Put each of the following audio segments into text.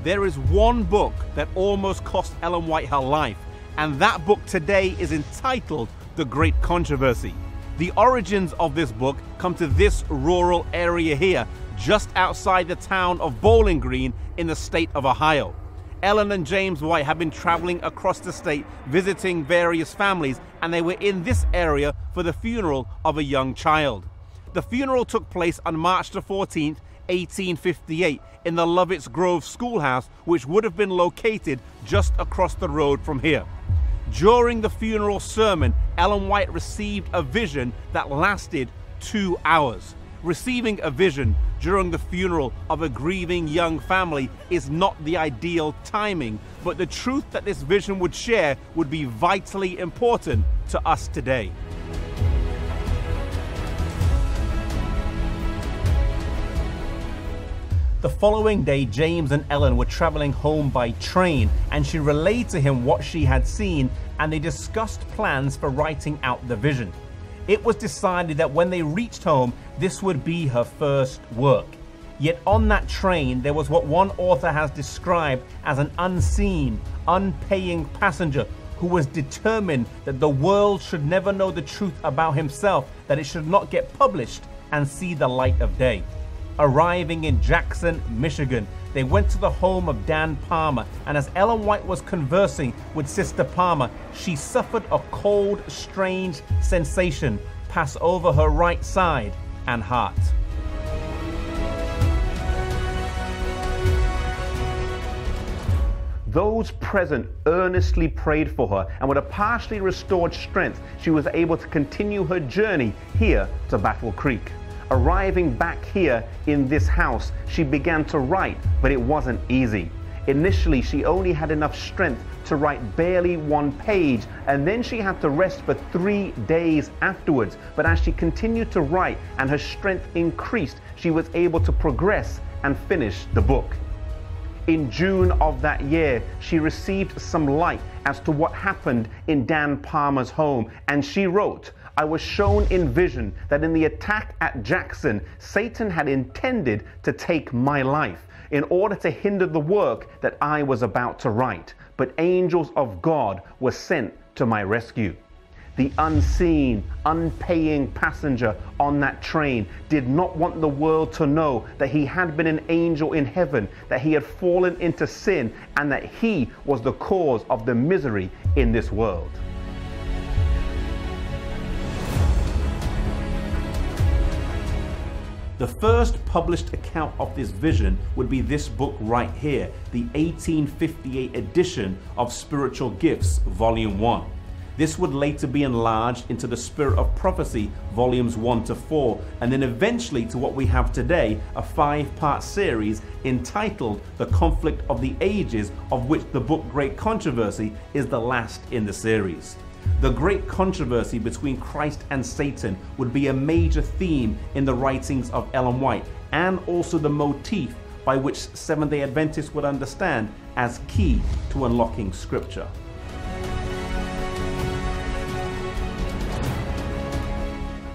There is one book that almost cost Ellen White her life, and that book today is entitled The Great Controversy. The origins of this book come to this rural area here, just outside the town of Bowling Green in the state of Ohio. Ellen and James White have been traveling across the state visiting various families, and they were in this area for the funeral of a young child. The funeral took place on March the 14th, 1858 in the Lovett's Grove Schoolhouse, which would have been located just across the road from here. During the funeral sermon, Ellen White received a vision that lasted 2 hours. Receiving a vision during the funeral of a grieving young family is not the ideal timing, but the truth that this vision would share would be vitally important to us today. The following day, James and Ellen were traveling home by train, and she relayed to him what she had seen, and they discussed plans for writing out the vision. It was decided that when they reached home, this would be her first work. Yet on that train, there was what one author has described as an unseen, unpaying passenger who was determined that the world should never know the truth about himself, that it should not get published and see the light of day. Arriving in Jackson, Michigan, they went to the home of Dan Palmer, and as Ellen White was conversing with Sister Palmer, she suffered a cold, strange sensation pass over her right side and heart. Those present earnestly prayed for her, and with a partially restored strength, she was able to continue her journey here to Battle Creek. Arriving back here in this house, she began to write, but it wasn't easy. Initially, she only had enough strength to write barely 1 page, and then she had to rest for 3 days afterwards. But as she continued to write and her strength increased, she was able to progress and finish the book. In June of that year, she received some light as to what happened in Dan Palmer's home, and she wrote, "I was shown in vision that in the attack at Jackson, Satan had intended to take my life in order to hinder the work that I was about to write. But angels of God were sent to my rescue." The unseen, unpaying passenger on that train did not want the world to know that he had been an angel in heaven, that he had fallen into sin, and that he was the cause of the misery in this world. The first published account of this vision would be this book right here, the 1858 edition of Spiritual Gifts, Volume 1. This would later be enlarged into the Spirit of Prophecy, Volumes 1 to 4, and then eventually to what we have today, a 5-part series entitled The Conflict of the Ages, of which the book Great Controversy is the last in the series. The great controversy between Christ and Satan would be a major theme in the writings of Ellen White, and also the motif by which Seventh-day Adventists would understand as key to unlocking Scripture.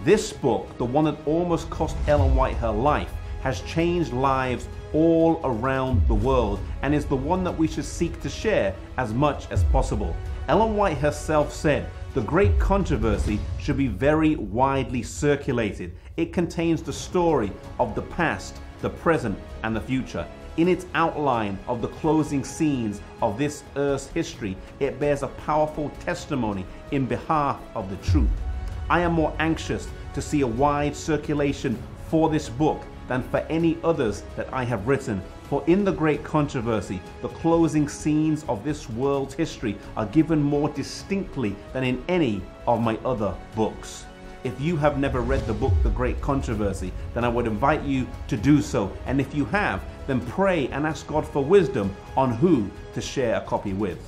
This book, the one that almost cost Ellen White her life, has changed lives all around the world, and is the one that we should seek to share as much as possible. Ellen White herself said, "The Great Controversy should be very widely circulated. It contains the story of the past, the present, and the future. In its outline of the closing scenes of this earth's history, it bears a powerful testimony in behalf of the truth. I am more anxious to see a wide circulation for this book than for any others that I have written. For in the Great Controversy, the closing scenes of this world's history are given more distinctly than in any of my other books." If you have never read the book The Great Controversy, then I would invite you to do so. And if you have, then pray and ask God for wisdom on who to share a copy with.